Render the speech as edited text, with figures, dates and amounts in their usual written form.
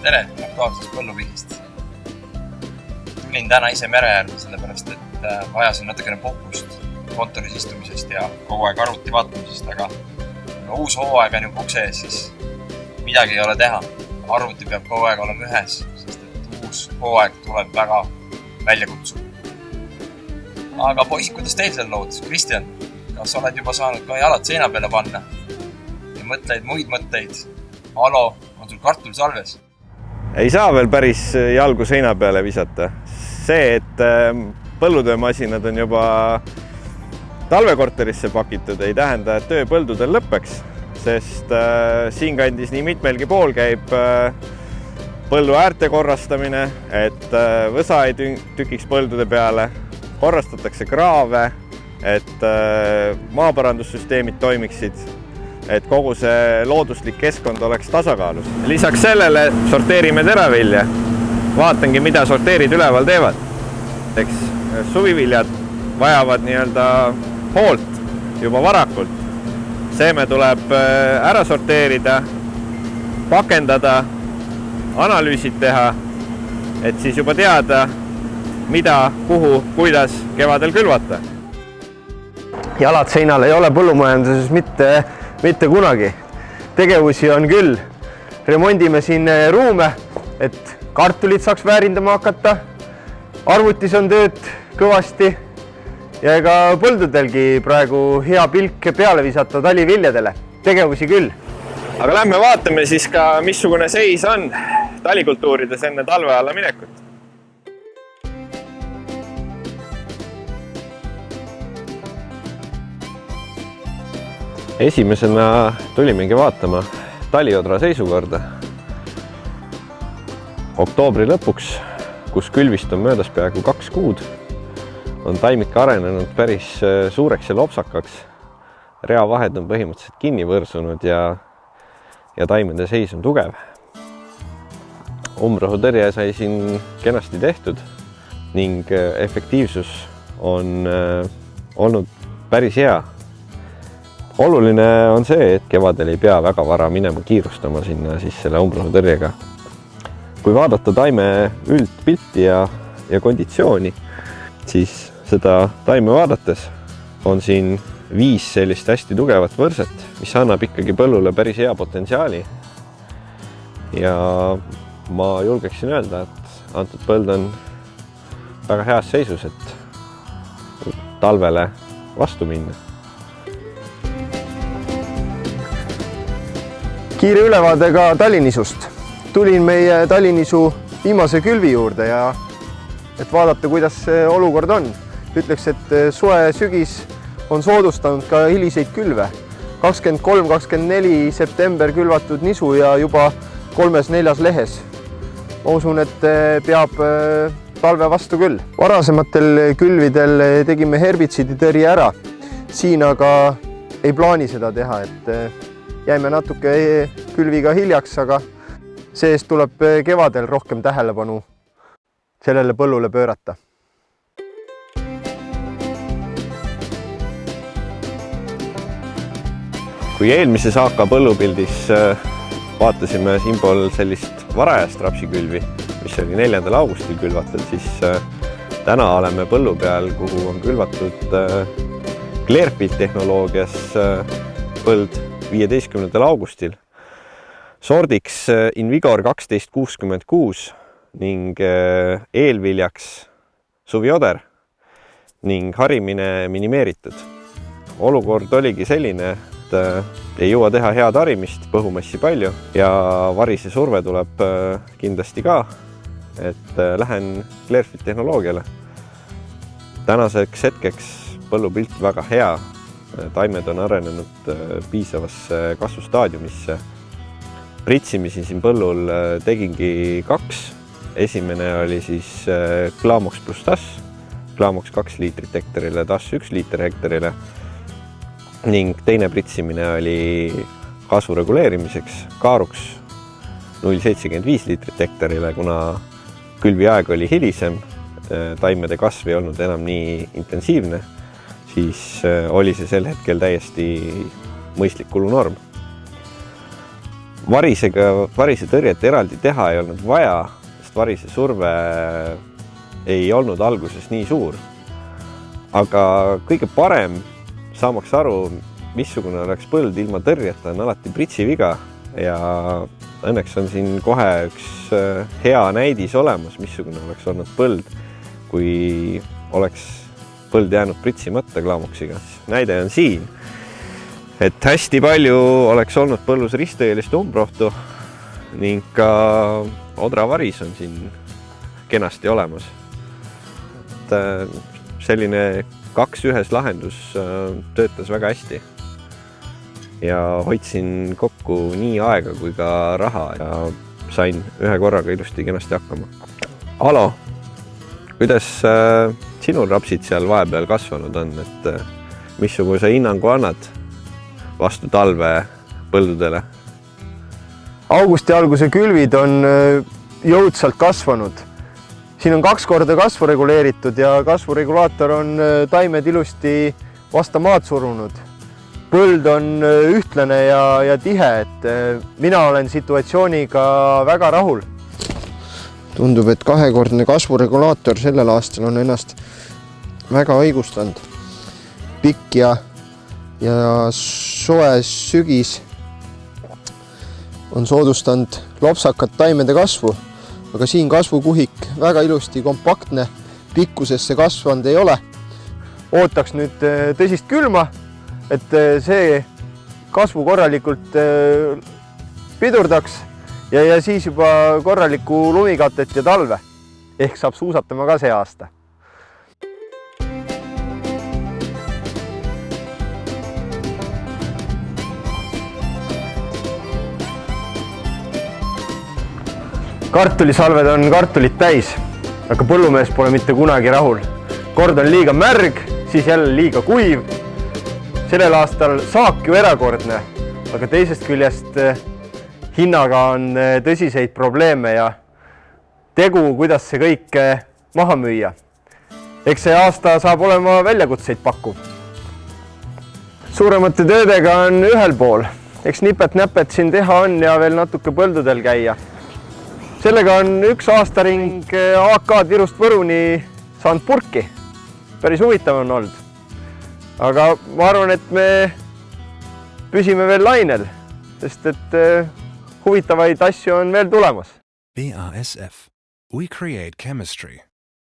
Tere aktuaalsest põllupildist. Tulin täna ise mere äärde, sellepärast et vajasin natukene puhkust kontoris istumisest ja kogu aeg arvuti vaatamisest, aga uus hooaeg on juba ukse ees, siis midagi ei ole teha. Arvuti peab kogu aeg olema ühes, sest et uus hooaeg tuleb väga väljakutsuv. Aga poisid, kuidas teil seal lood? Kristjan, kas oled juba saanud ka jalad seina peale panna? Ja mõtleid muid mõtteid? Halo, on sul kartul salves? Ei saa veel päris jalgu seina peale visata. See, et põllutöömasinad on juba talvekorterisse pakitud, ei tähenda, et töö põldudel lõppeks, sest siinkandis nii mitmelgi pool käib põllu äärte korrastamine, et võsa ei tükiks põldude peale, korrastatakse kraave, et maaparandussüsteemid toimiksid, et kogu see looduslik keskkond oleks tasakaalus. Lisaks sellele sorteerime teravilja. Vaatangi, mida sorteerid üleval teevad. Eks suviviljad vajavad nii-öelda hoolt juba varakult. Seeme tuleb ära sorteerida, pakendada, analüüsid teha, et siis juba teada, mida, kuhu, kuidas kevadel külvata. Jalad seinal ei ole põllumajanduses mitte kunagi. Tegevusi on küll. Remondime siin ruume, et kartulit saaks väärindama hakata. Arvutis on tööd kõvasti ja ega põldudelgi praegu hea pilk peale visata taliviljadele. Tegevusi küll. Aga lähme vaatame siis ka, missugune seis on talikultuurides enne talve alla minekut. Esimesena tulimegi vaatama taliodra seisukorda. Oktoobri lõpuks, kus külvist on möödas peaaegu 2 kuud, on taimik arenenud päris suureks ja lopsakaks. Reavahed on põhimõtteliselt kinni võrsunud ja taimede seis on tugev. Umbrohutõrje sai siin kenasti tehtud ning efektiivsus on olnud päris hea. Oluline on see, et kevadel ei pea väga vara minema kiirustama sinna siis selle umbrohutõrjega. Kui vaadata taime üldpilti ja konditsiooni, siis seda taime vaadates on siin 5 sellist hästi tugevat võrset, mis annab ikkagi põllule päris hea potentsiaali. Ja ma julgeksin öelda, et antud põld on väga heas seisus, et talvele vastu minna. Kiire ülevaadega talinisust. Tulin meie talinisu viimase külvi juurde ja et vaadata, kuidas see olukord on. Ütleks, et suve-sügis on soodustanud ka hiliseid külve. 23-24 september külvatud nisu ja juba 3-4 lehes. Ma usun, et peab talve vastu küll. Varasematel külvidel tegime herbitsiiditõrje ära. Siin aga ei plaani seda teha, et jäime natuke külviga hiljaks, aga seest tuleb kevadel rohkem tähelepanu sellele põllule pöörata. Kui eelmise saaka põllupildis vaatasime siinpool sellist varajast rapsikülvi, mis oli 4. augustil külvatud, siis täna oleme põllu peal, kuhu on külvatud Clearfield tehnoloogias põld 15. augustil. Sordiks Invigor 1266 ning eelviljaks suvioder ning harimine minimeeritud. Olukord oligi selline, et ei jõua teha head harimist, põhumassi palju ja varise surve tuleb kindlasti ka, et lähen Clearfield tehnoloogiale. Tänaseks hetkeks põllupilt väga hea. Taimed on arenenud piisavasse kasvustaadiumisse. Pritsimisi siin põllul tegingi 2. Esimene oli siis Klamox plus TAS. Klamox 2 liitrit hektarile, TAS 1 liiter hektarile. Ning teine pritsimine oli kasvu reguleerimiseks Kaarux 0,75 liitrit hektarile, kuna külviaeg oli hilisem, taimede kasv ei olnud enam nii intensiivne, siis oli see sel hetkel täiesti mõistlik kulunorm. varisetõrjet eraldi teha ei olnud vaja, sest varise surve ei olnud alguses nii suur. Aga kõige parem, saamaks aru, missugune oleks põld ilma tõrjeta, on alati pritsiviga ja õnneks on siin kohe üks hea näidis olemas, missugune oleks olnud põld, kui oleks põld jäänud pritsimata klaamoksiga. Näide on siin, et hästi palju oleks olnud põllus ristõelist umbrohtu ning ka odravaris on siin kenasti olemas. Selline 2-1 lahendus töötas väga hästi ja hoidsin kokku nii aega kui ka raha ja sain ühe korraga ilusti kenasti hakkama. Alo, kuidas sinul rapsid seal vahepeal kasvanud on, et missuguse hinnangu annad vastu talve põldudele? Augusti alguse külvid on jõudsalt kasvanud. Siin on 2 korda kasvu reguleeritud ja kasvuregulaator on taimed ilusti vasta maad surunud. Põld on ühtlane ja tihe, et mina olen situatsiooniga väga rahul. Tundub, et 2-kordne kasvuregulaator sellel aastal on ennast väga õigustanud. Pikk ja soe sügis on soodustanud lopsakat taimede kasvu, aga siin kasvukuhik väga ilusti kompaktne, pikkusesse kasvanud ei ole. Ootaks nüüd tõsist külma, et see kasvu korralikult pidurdaks ja siis juba korralikku lumikatet ja talve. Ehk saab suusatama ka see aasta. Kartulisalved on kartulit täis, aga põllumees pole mitte kunagi rahul. Kord on liiga märg, siis jälle liiga kuiv. Sellel aastal saak ju erakordne, aga teisest küljest hinnaga on tõsiseid probleeme ja tegu, kuidas see kõik maha müüa. Eks see aasta saab olema väljakutseid pakkuv. Suuremate töödega on ühel pool. Eks nipet-näpet siin teha on ja veel natuke põldudel käia. Sellega on üks aastaring AK-d Virust Võruni saanud purki. Päris huvitav on olnud. Aga ma arvan, et me püsime veel lainel, sest et huvitavaid asju on veel tulemas. BASF. We create chemistry.